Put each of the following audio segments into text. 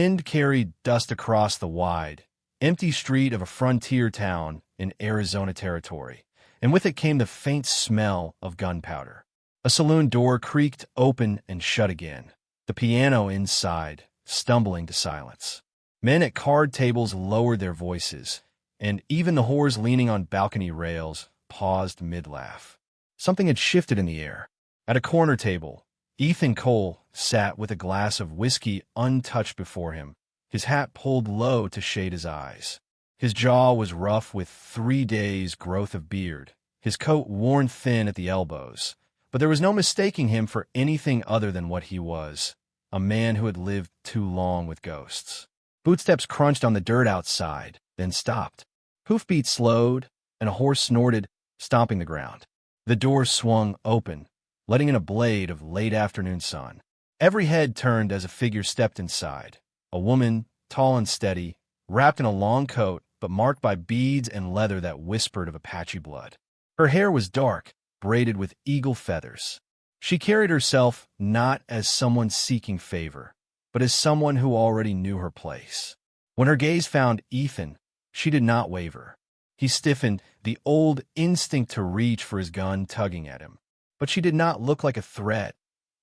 Wind carried dust across the wide, empty street of a frontier town in Arizona territory, and with it came the faint smell of gunpowder. A saloon door creaked open and shut again, the piano inside stumbling to silence. Men at card tables lowered their voices, and even the whores leaning on balcony rails paused mid-laugh. Something had shifted in the air. At a corner table, Ethan Cole sat with a glass of whiskey untouched before him, his hat pulled low to shade his eyes. His jaw was rough with 3 days' growth of beard, his coat worn thin at the elbows, but there was no mistaking him for anything other than what he was, a man who had lived too long with ghosts. Footsteps crunched on the dirt outside, then stopped. Hoofbeats slowed, and a horse snorted, stomping the ground. The door swung open, letting in a blade of late-afternoon sun. Every head turned as a figure stepped inside. A woman, tall and steady, wrapped in a long coat, but marked by beads and leather that whispered of Apache blood. Her hair was dark, braided with eagle feathers. She carried herself not as someone seeking favor, but as someone who already knew her place. When her gaze found Ethan, she did not waver. He stiffened, the old instinct to reach for his gun tugging at him. But she did not look like a threat,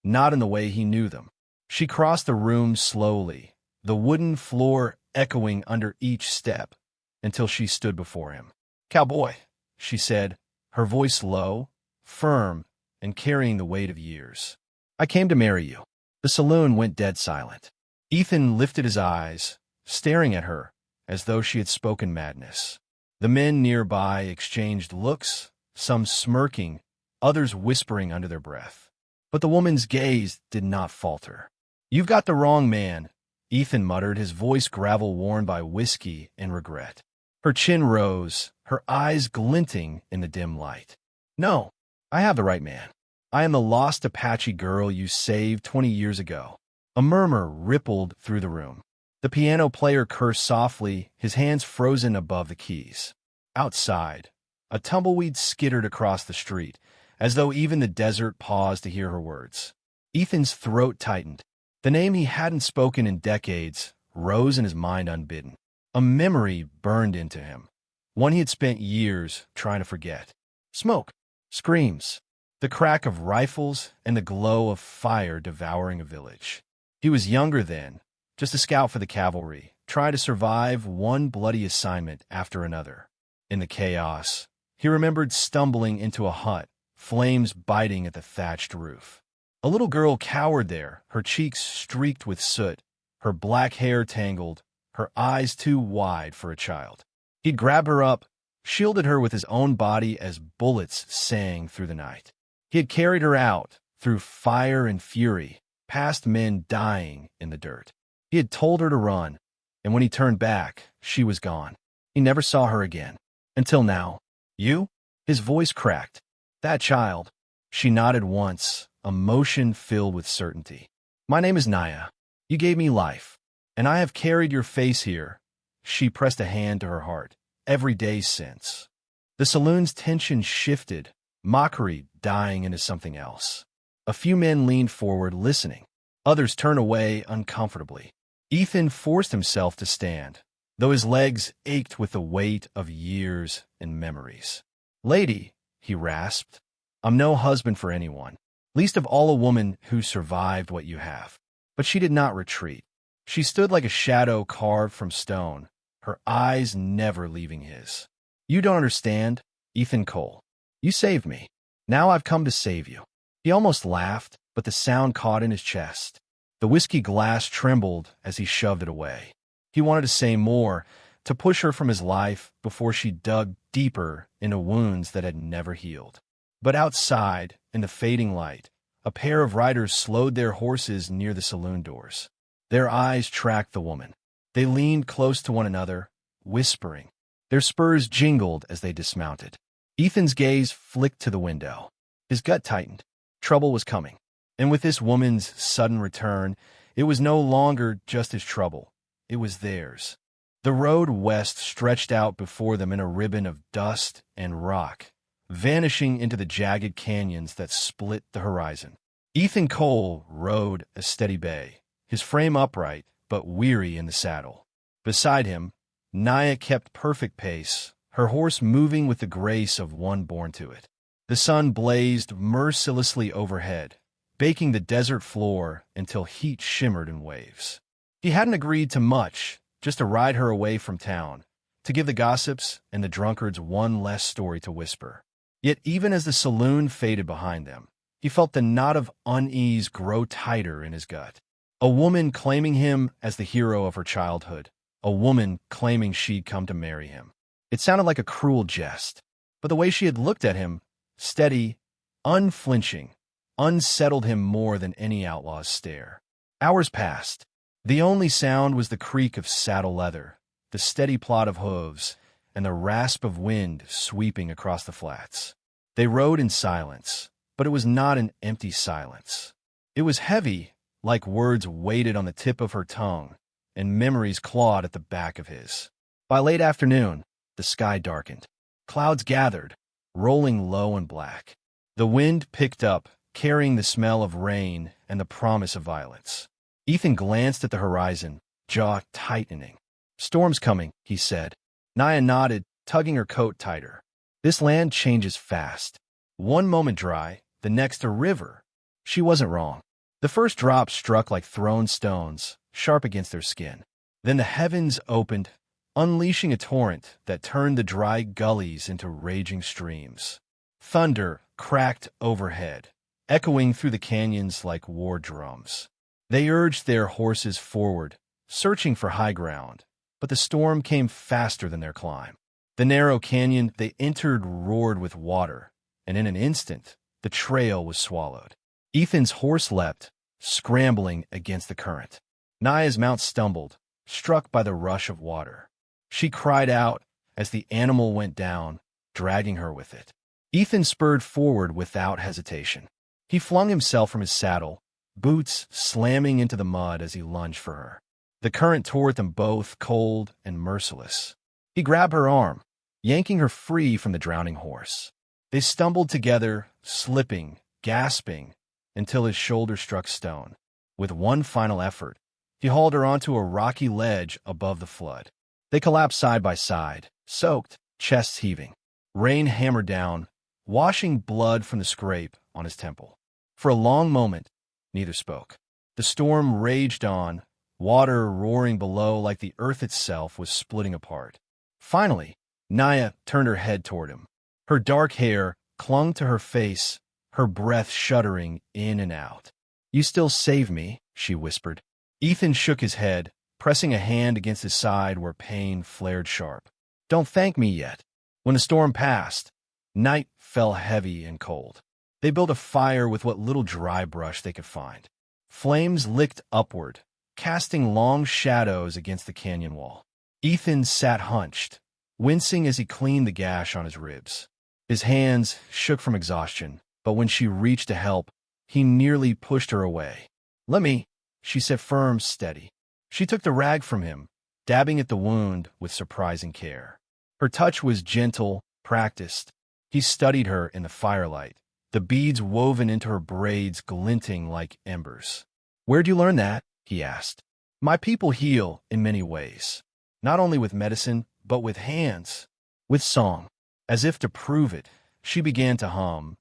not in the way he knew them. She crossed the room slowly, the wooden floor echoing under each step, until she stood before him. "Cowboy," she said, her voice low, firm, and carrying the weight of years. "I came to marry you." The saloon went dead silent. Ethan lifted his eyes, staring at her, as though she had spoken madness. The men nearby exchanged looks, some smirking, others whispering under their breath. But the woman's gaze did not falter. "You've got the wrong man," Ethan muttered, his voice gravel-worn by whiskey and regret. Her chin rose, her eyes glinting in the dim light. "No, I have the right man. I am the lost Apache girl you saved 20 years ago." A murmur rippled through the room. The piano player cursed softly, his hands frozen above the keys. Outside, a tumbleweed skittered across the street, as though even the desert paused to hear her words. Ethan's throat tightened. The name he hadn't spoken in decades rose in his mind unbidden. A memory burned into him, one he had spent years trying to forget. Smoke, screams, the crack of rifles, and the glow of fire devouring a village. He was younger then, just a scout for the cavalry, trying to survive one bloody assignment after another. In the chaos, he remembered stumbling into a hut, flames biting at the thatched roof. A little girl cowered there, her cheeks streaked with soot, her black hair tangled, her eyes too wide for a child. He'd grabbed her up, shielded her with his own body as bullets sang through the night. He had carried her out, through fire and fury, past men dying in the dirt. He had told her to run, and when he turned back, she was gone. He never saw her again. Until now. "You?" His voice cracked. "That child." She nodded once, emotion filled with certainty. "My name is Naya. You gave me life, and I have carried your face here." She pressed a hand to her heart. "Every day since." The saloon's tension shifted, mockery dying into something else. A few men leaned forward, listening. Others turned away uncomfortably. Ethan forced himself to stand, though his legs ached with the weight of years and memories. "Lady," he rasped, "I'm no husband for anyone, least of all a woman who survived what you have." But she did not retreat. She stood like a shadow carved from stone, her eyes never leaving his. "You don't understand, Ethan Cole. You saved me. Now I've come to save you." He almost laughed, but the sound caught in his chest. The whiskey glass trembled as he shoved it away. He wanted to say more, to push her from his life before she dug deeper into wounds that had never healed. But outside, in the fading light, a pair of riders slowed their horses near the saloon doors. Their eyes tracked the woman. They leaned close to one another, whispering. Their spurs jingled as they dismounted. Ethan's gaze flicked to the window. His gut tightened. Trouble was coming. And with this woman's sudden return, it was no longer just his trouble. It was theirs. The road west stretched out before them in a ribbon of dust and rock, vanishing into the jagged canyons that split the horizon. Ethan Cole rode a steady bay, his frame upright, but weary in the saddle. Beside him, Naya kept perfect pace, her horse moving with the grace of one born to it. The sun blazed mercilessly overhead, baking the desert floor until heat shimmered in waves. He hadn't agreed to much, just to ride her away from town, to give the gossips and the drunkards one less story to whisper. Yet even as the saloon faded behind them, he felt the knot of unease grow tighter in his gut. A woman claiming him as the hero of her childhood, a woman claiming she'd come to marry him. It sounded like a cruel jest, but the way she had looked at him, steady, unflinching, unsettled him more than any outlaw's stare. Hours passed. The only sound was the creak of saddle leather, the steady plod of hooves, and the rasp of wind sweeping across the flats. They rode in silence, but it was not an empty silence. It was heavy, like words weighted on the tip of her tongue, and memories clawed at the back of his. By late afternoon, the sky darkened. Clouds gathered, rolling low and black. The wind picked up, carrying the smell of rain and the promise of violence. Ethan glanced at the horizon, jaw tightening. "Storm's coming," he said. Naya nodded, tugging her coat tighter. "This land changes fast. One moment dry, the next a river." She wasn't wrong. The first drops struck like thrown stones, sharp against their skin. Then the heavens opened, unleashing a torrent that turned the dry gullies into raging streams. Thunder cracked overhead, echoing through the canyons like war drums. They urged their horses forward, searching for high ground, but the storm came faster than their climb. The narrow canyon they entered roared with water, and in an instant, the trail was swallowed. Ethan's horse leapt, scrambling against the current. Naya's mount stumbled, struck by the rush of water. She cried out as the animal went down, dragging her with it. Ethan spurred forward without hesitation. He flung himself from his saddle, boots slamming into the mud as he lunged for her. The current tore at them both, cold and merciless. He grabbed her arm, yanking her free from the drowning horse. They stumbled together, slipping, gasping, until his shoulder struck stone. With one final effort, he hauled her onto a rocky ledge above the flood. They collapsed side by side, soaked, chests heaving. Rain hammered down, washing blood from the scrape on his temple. For a long moment, neither spoke. The storm raged on, water roaring below like the earth itself was splitting apart. Finally, Naya turned her head toward him. Her dark hair clung to her face, her breath shuddering in and out. "You still save me," she whispered. Ethan shook his head, pressing a hand against his side where pain flared sharp. "Don't thank me yet." When the storm passed, night fell heavy and cold. They built a fire with what little dry brush they could find. Flames licked upward, casting long shadows against the canyon wall. Ethan sat hunched, wincing as he cleaned the gash on his ribs. His hands shook from exhaustion, but when she reached to help, he nearly pushed her away. "Let me," she said, firm, steady. She took the rag from him, dabbing at the wound with surprising care. Her touch was gentle, practiced. He studied her in the firelight, the beads woven into her braids glinting like embers. "Where'd you learn that?" he asked. "My people heal in many ways, not only with medicine, but with hands, with song." As if to prove it, she began to hum,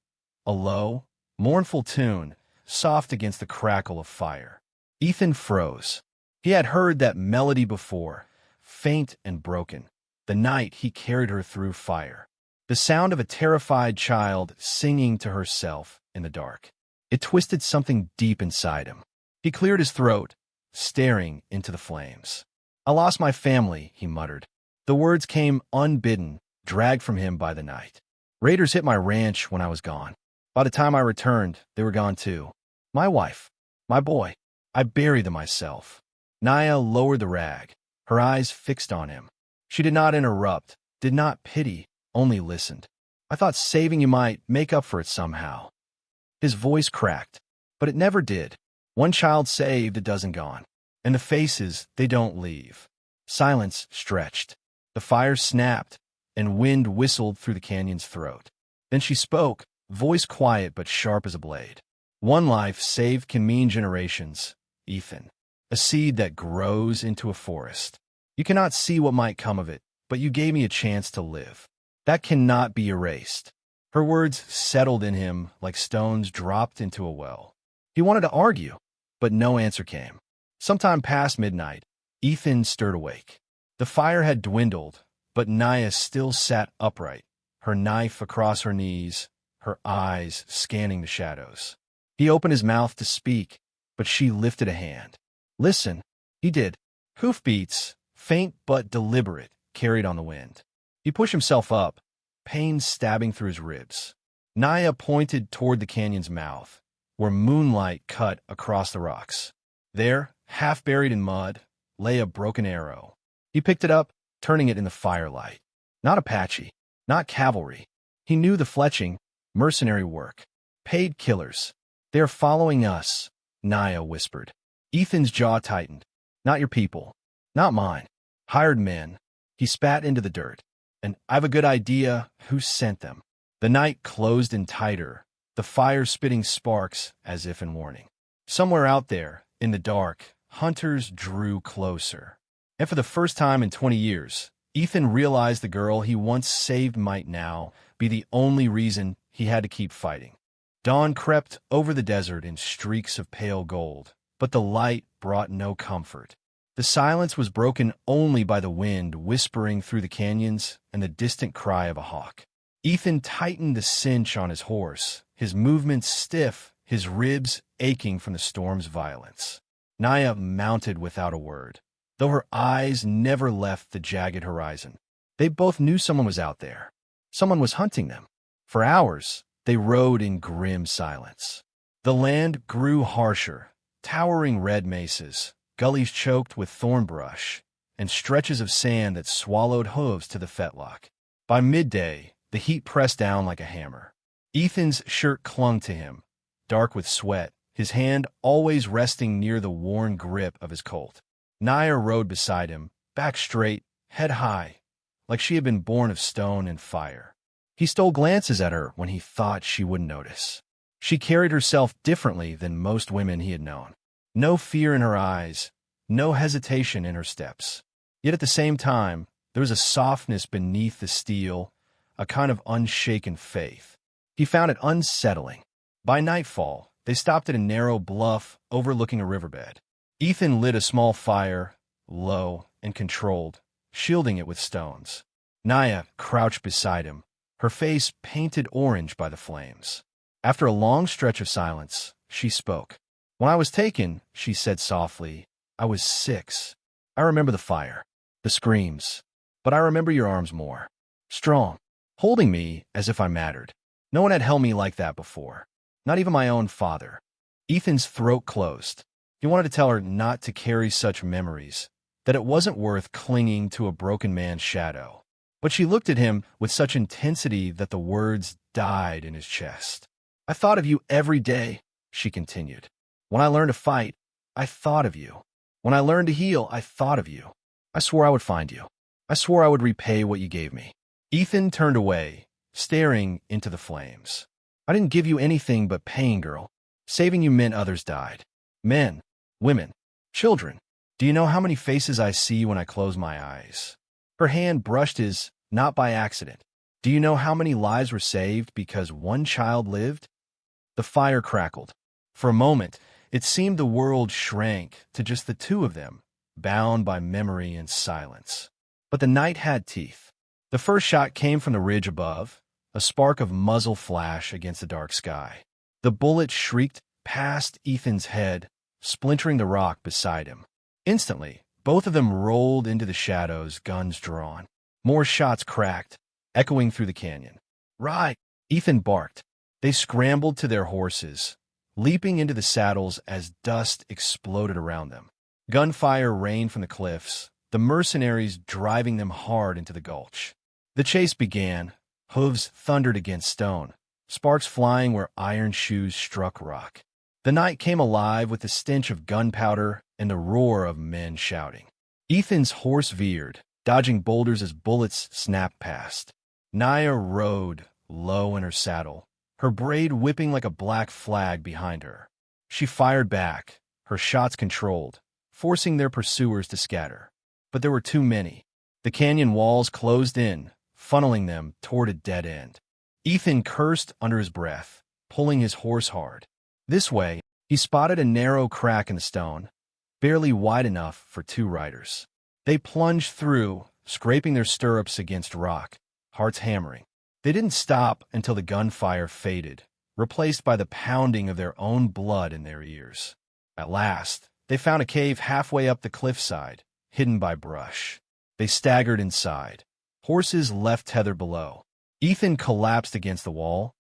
a low, mournful tune, soft against the crackle of fire. Ethan froze. He had heard that melody before, faint and broken, the night he carried her through fire. The sound of a terrified child singing to herself in the dark. It twisted something deep inside him. He cleared his throat, staring into the flames. "I lost my family," he muttered. The words came unbidden, dragged from him by the night. "Raiders hit my ranch when I was gone. By the time I returned, they were gone too. My wife, my boy. I buried them myself." Naya lowered the rag, her eyes fixed on him. She did not interrupt, did not pity, only listened. "I thought saving you might make up for it somehow." His voice cracked, but it never did. One child saved, a dozen gone. And the faces, they don't leave. Silence stretched. The fire snapped, and wind whistled through the canyon's throat. Then she spoke, voice quiet but sharp as a blade. "One life saved can mean generations, Ethan. a seed that grows into a forest. You cannot see what might come of it, but you gave me a chance to live. That cannot be erased. Her words settled in him like stones dropped into a well. He wanted to argue, but no answer came. Sometime past midnight, Ethan stirred awake. The fire had dwindled, but Naya still sat upright, her knife across her knees, her eyes scanning the shadows. He opened his mouth to speak, but she lifted a hand. Listen, he did. Hoofbeats, faint but deliberate, carried on the wind. He pushed himself up, pain stabbing through his ribs. Naya pointed toward the canyon's mouth, where moonlight cut across the rocks. There, half buried in mud, lay a broken arrow. He picked it up, turning it in the firelight. Not Apache, not cavalry. He knew the fletching, mercenary work. Paid killers. They're following us, Naya whispered. Ethan's jaw tightened. Not your people. Not mine. Hired men. He spat into the dirt. And I've a good idea who sent them. The night closed in tighter, the fire spitting sparks as if in warning. Somewhere out there, in the dark, hunters drew closer. And for the first time in 20 years, Ethan realized the girl he once saved might now be the only reason he had to keep fighting. Dawn crept over the desert in streaks of pale gold, but the light brought no comfort. The silence was broken only by the wind whispering through the canyons and the distant cry of a hawk. Ethan tightened the cinch on his horse, his movements stiff, his ribs aching from the storm's violence. Naya mounted without a word, though her eyes never left the jagged horizon. They both knew someone was out there. Someone was hunting them. For hours, they rode in grim silence. The land grew harsher, towering red mesas, gullies choked with thorn brush, and stretches of sand that swallowed hooves to the fetlock. By midday, the heat pressed down like a hammer. Ethan's shirt clung to him, dark with sweat, his hand always resting near the worn grip of his Colt. Naya rode beside him, back straight, head high, like she had been born of stone and fire. He stole glances at her when he thought she wouldn't notice. She carried herself differently than most women he had known. No fear in her eyes, no hesitation in her steps. Yet at the same time, there was a softness beneath the steel, a kind of unshaken faith. He found it unsettling. By nightfall, they stopped at a narrow bluff overlooking a riverbed. Ethan lit a small fire, low and controlled, shielding it with stones. Naya crouched beside him, her face painted orange by the flames. After a long stretch of silence, she spoke. When I was taken, she said softly, I was 6. I remember the fire, the screams, but I remember your arms more. Strong, holding me as if I mattered. No one had held me like that before, not even my own father. Ethan's throat closed. He wanted to tell her not to carry such memories, that it wasn't worth clinging to a broken man's shadow. But she looked at him with such intensity that the words died in his chest. I thought of you every day, she continued. When I learned to fight, I thought of you. When I learned to heal, I thought of you. I swore I would find you. I swore I would repay what you gave me. Ethan turned away, staring into the flames. I didn't give you anything but pain, girl. Saving you meant others died. Men, women, children. Do you know how many faces I see when I close my eyes? Her hand brushed his, not by accident. Do you know how many lives were saved because one child lived? The fire crackled. For a moment, it seemed the world shrank to just the two of them, bound by memory and silence. But the night had teeth. The first shot came from the ridge above, a spark of muzzle flash against the dark sky. The bullet shrieked past Ethan's head, splintering the rock beside him. Instantly, both of them rolled into the shadows, guns drawn. More shots cracked, echoing through the canyon. Ride! Ethan barked. They scrambled to their horses, leaping into the saddles as dust exploded around them. Gunfire rained from the cliffs, the mercenaries driving them hard into the gulch. The chase began, hooves thundered against stone, sparks flying where iron shoes struck rock. The night came alive with the stench of gunpowder and the roar of men shouting. Ethan's horse veered, dodging boulders as bullets snapped past. Naya rode, low in her saddle, her braid whipping like a black flag behind her. She fired back, her shots controlled, forcing their pursuers to scatter. But there were too many. The canyon walls closed in, funneling them toward a dead end. Ethan cursed under his breath, pulling his horse hard. This way, he spotted a narrow crack in the stone, barely wide enough for two riders. They plunged through, scraping their stirrups against rock, hearts hammering. They didn't stop until the gunfire faded, replaced by the pounding of their own blood in their ears. At last, they found a cave halfway up the cliffside, hidden by brush. They staggered inside, horses left tethered below. Ethan collapsed against the wall,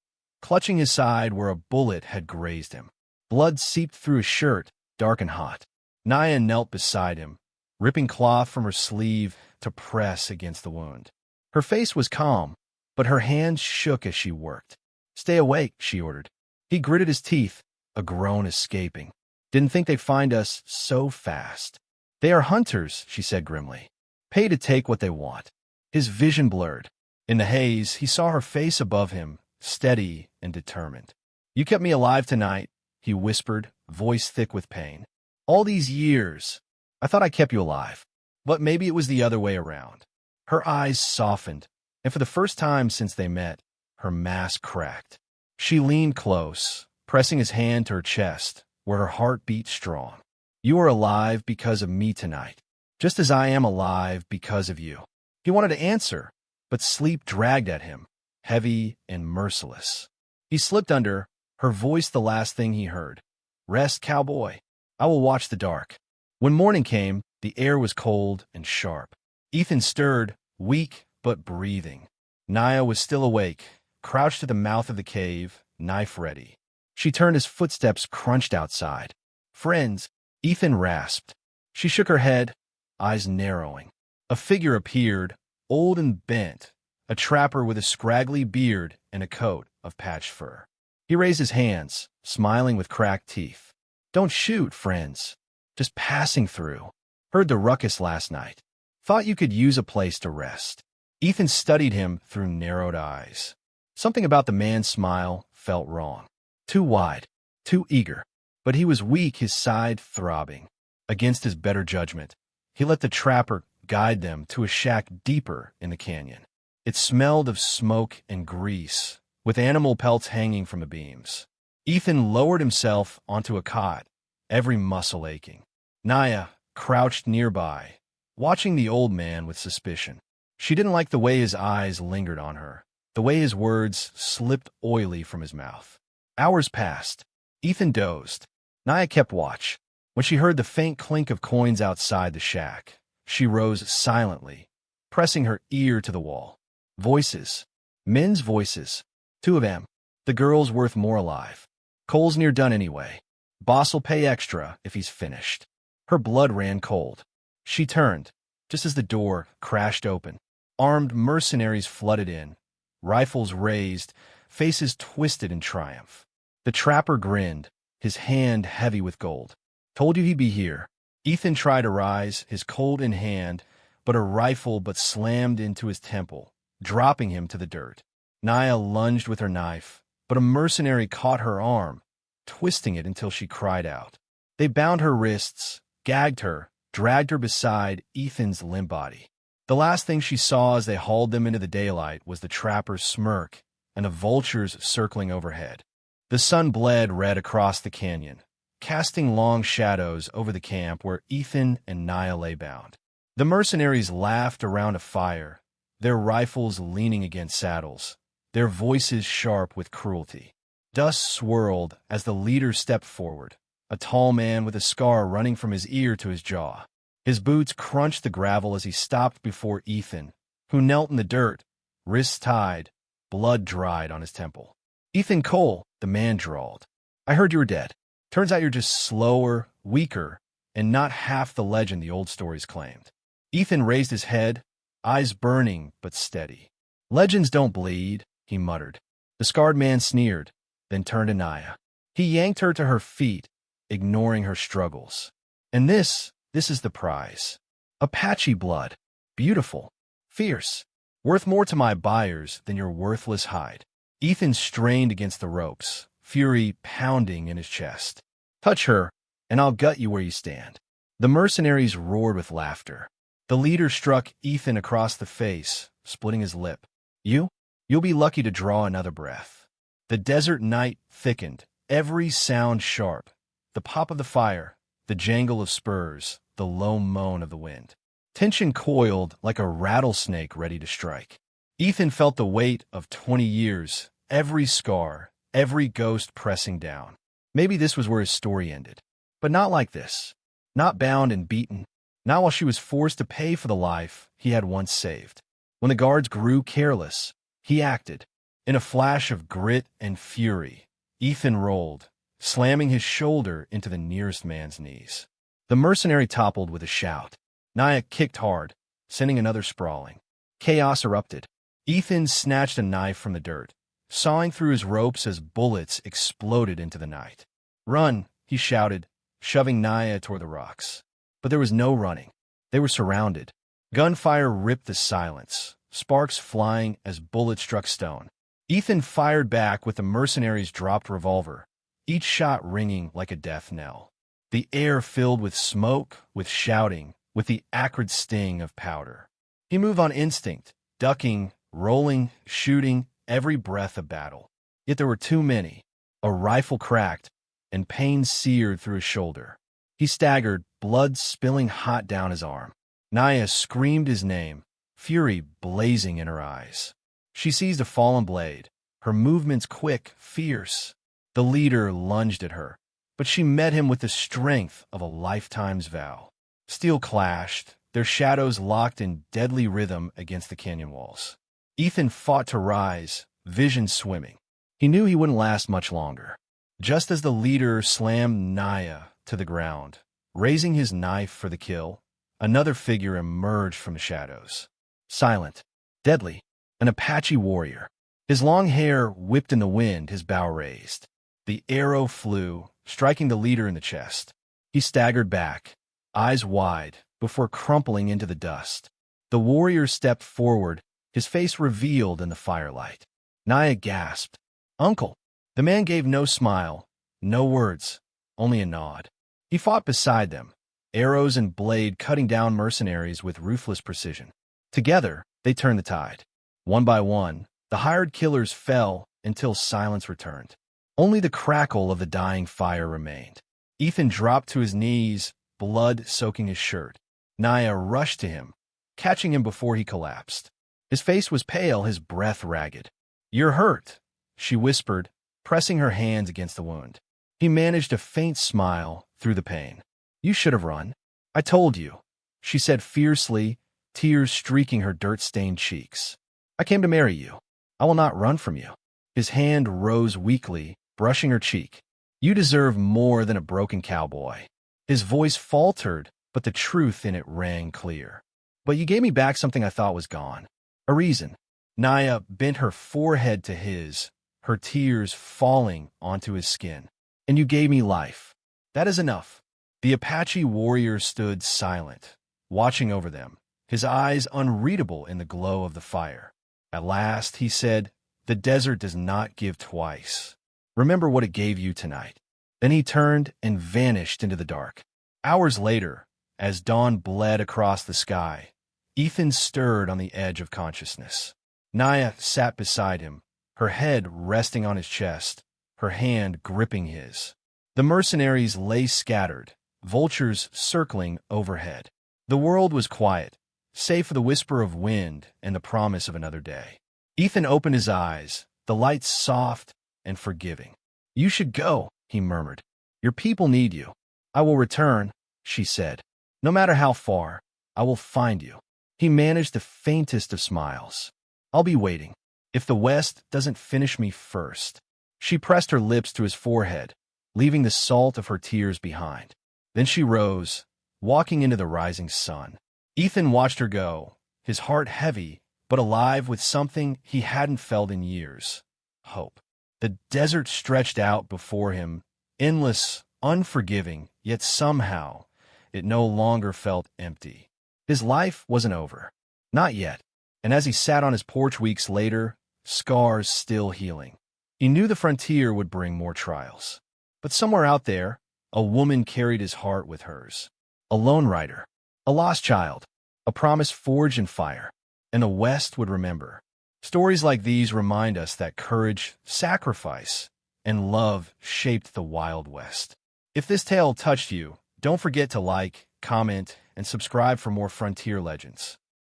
clutching his side where a bullet had grazed him. Blood seeped through his shirt, dark and hot. Naya knelt beside him, ripping cloth from her sleeve to press against the wound. Her face was calm, but her hands shook as she worked. "Stay awake," she ordered. He gritted his teeth, a groan escaping. "Didn't think they'd find us so fast." "They are hunters," she said grimly. "Pay to take what they want." His vision blurred. In the haze, he saw her face above him, steady and determined. "You kept me alive tonight," he whispered, voice thick with pain. "All these years, I thought I kept you alive. But maybe it was the other way around." Her eyes softened, and for the first time since they met, her mask cracked. She leaned close, pressing his hand to her chest, where her heart beat strong. "You are alive because of me tonight, just as I am alive because of you." He wanted to answer, but sleep dragged at him, heavy and merciless. He slipped under, her voice the last thing he heard. "Rest, cowboy. I will watch the dark." When morning came, the air was cold and sharp. Ethan stirred, weak but breathing. Naya was still awake, crouched at the mouth of the cave, knife ready. She turned as footsteps crunched outside. "Friends," Ethan rasped. She shook her head, eyes narrowing. A figure appeared, old and bent, a trapper with a scraggly beard and a coat of patched fur. He raised his hands, smiling with cracked teeth. "Don't shoot, friends. Just passing through. Heard the ruckus last night. Thought you could use a place to rest." Ethan studied him through narrowed eyes. Something about the man's smile felt wrong. Too wide, too eager. But he was weak, his side throbbing. Against his better judgment, he let the trapper guide them to a shack deeper in the canyon. It smelled of smoke and grease, with animal pelts hanging from the beams. Ethan lowered himself onto a cot, every muscle aching. Naya crouched nearby, watching the old man with suspicion. She didn't like the way his eyes lingered on her, the way his words slipped oily from his mouth. Hours passed. Ethan dozed. Naya kept watch. When she heard the faint clink of coins outside the shack, she rose silently, pressing her ear to the wall. Voices. Men's voices. Two of them. The girl's worth more alive. Cole's near done anyway. Boss'll pay extra if he's finished. Her blood ran cold. She turned, just as the door crashed open. Armed mercenaries flooded in, rifles raised, faces twisted in triumph. The trapper grinned, his hand heavy with gold. "Told you he'd be here." Ethan tried to rise, his colt in hand, but a rifle slammed into his temple, dropping him to the dirt. Naya lunged with her knife, but a mercenary caught her arm, twisting it until she cried out. They bound her wrists, gagged her, dragged her beside Ethan's limp body. The last thing she saw as they hauled them into the daylight was the trapper's smirk and the vultures circling overhead. The sun bled red across the canyon, casting long shadows over the camp where Ethan and Naya lay bound. The mercenaries laughed around a fire, their rifles leaning against saddles, their voices sharp with cruelty. Dust swirled as the leader stepped forward, a tall man with a scar running from his ear to his jaw. His boots crunched the gravel as he stopped before Ethan, who knelt in the dirt, wrists tied, blood dried on his temple. "Ethan Cole," the man drawled. "I heard you were dead. Turns out you're just slower, weaker, and not half the legend the old stories claimed." Ethan raised his head, eyes burning but steady. "Legends don't bleed," he muttered. The scarred man sneered, then turned to Naya. He yanked her to her feet, ignoring her struggles. "And this is the prize. Apache blood. Beautiful. Fierce. Worth more to my buyers than your worthless hide." Ethan strained against the ropes, fury pounding in his chest. "Touch her, and I'll gut you where you stand." The mercenaries roared with laughter. The leader struck Ethan across the face, splitting his lip. You'll be lucky to draw another breath. The desert night thickened, every sound sharp. The pop of the fire, the jangle of spurs, the low moan of the wind. Tension coiled like a rattlesnake ready to strike. Ethan felt the weight of 20 years, every scar, every ghost pressing down. Maybe this was where his story ended. But not like this. Not bound and beaten. Not while she was forced to pay for the life he had once saved. When the guards grew careless, he acted. In a flash of grit and fury, Ethan rolled, slamming his shoulder into the nearest man's knees. The mercenary toppled with a shout. Naya kicked hard, sending another sprawling. Chaos erupted. Ethan snatched a knife from the dirt, sawing through his ropes as bullets exploded into the night. "Run!" he shouted, shoving Naya toward the rocks. But there was no running. They were surrounded. Gunfire ripped the silence, sparks flying as bullets struck stone. Ethan fired back with the mercenary's dropped revolver, each shot ringing like a death knell. The air filled with smoke, with shouting, with the acrid sting of powder. He moved on instinct, ducking, rolling, shooting, every breath a battle. Yet there were too many. A rifle cracked, and pain seared through his shoulder. He staggered, blood spilling hot down his arm. Naya screamed his name, fury blazing in her eyes. She seized a fallen blade, her movements quick, fierce. The leader lunged at her, but she met him with the strength of a lifetime's vow. Steel clashed, their shadows locked in deadly rhythm against the canyon walls. Ethan fought to rise, vision swimming. He knew he wouldn't last much longer. Just as the leader slammed Naya to the ground, raising his knife for the kill, another figure emerged from the shadows. Silent, deadly, an Apache warrior. His long hair whipped in the wind, his bow raised. The arrow flew, striking the leader in the chest. He staggered back, eyes wide, before crumpling into the dust. The warrior stepped forward, his face revealed in the firelight. Naya gasped. "Uncle!" The man gave no smile, no words, only a nod. He fought beside them, arrows and blade cutting down mercenaries with ruthless precision. Together, they turned the tide. One by one, the hired killers fell until silence returned. Only the crackle of the dying fire remained. Ethan dropped to his knees, blood soaking his shirt. Naya rushed to him, catching him before he collapsed. His face was pale, his breath ragged. "You're hurt," she whispered, pressing her hands against the wound. He managed a faint smile through the pain. "You should have run. I told you," she said fiercely, tears streaking her dirt-stained cheeks. "I came to marry you. I will not run from you." His hand rose weakly, brushing her cheek. "You deserve more than a broken cowboy." His voice faltered, but the truth in it rang clear. "But you gave me back something I thought was gone. A reason." Naya bent her forehead to his, her tears falling onto his skin. "And you gave me life. That is enough." The Apache warrior stood silent, watching over them, his eyes unreadable in the glow of the fire. At last, he said, "The desert does not give twice. Remember what it gave you tonight." Then he turned and vanished into the dark. Hours later, as dawn bled across the sky, Ethan stirred on the edge of consciousness. Naya sat beside him, her head resting on his chest, her hand gripping his. The mercenaries lay scattered, vultures circling overhead. The world was quiet, save for the whisper of wind and the promise of another day. Ethan opened his eyes, the lights soft and forgiving. "You should go," he murmured. "Your people need you." "I will return," she said. "No matter how far, I will find you." He managed the faintest of smiles. "I'll be waiting. If the West doesn't finish me first." She pressed her lips to his forehead, leaving the salt of her tears behind. Then she rose, walking into the rising sun. Ethan watched her go, his heart heavy, but alive with something he hadn't felt in years: hope. The desert stretched out before him, endless, unforgiving, yet somehow it no longer felt empty. His life wasn't over. Not yet. And as he sat on his porch weeks later, scars still healing, he knew the frontier would bring more trials. But somewhere out there, a woman carried his heart with hers. a lone rider, a lost child, a promise forged in fire, and the West would remember. Stories like these remind us that courage, sacrifice, and love shaped the Wild West. If this tale touched you, don't forget to like, comment, and subscribe for more frontier legends.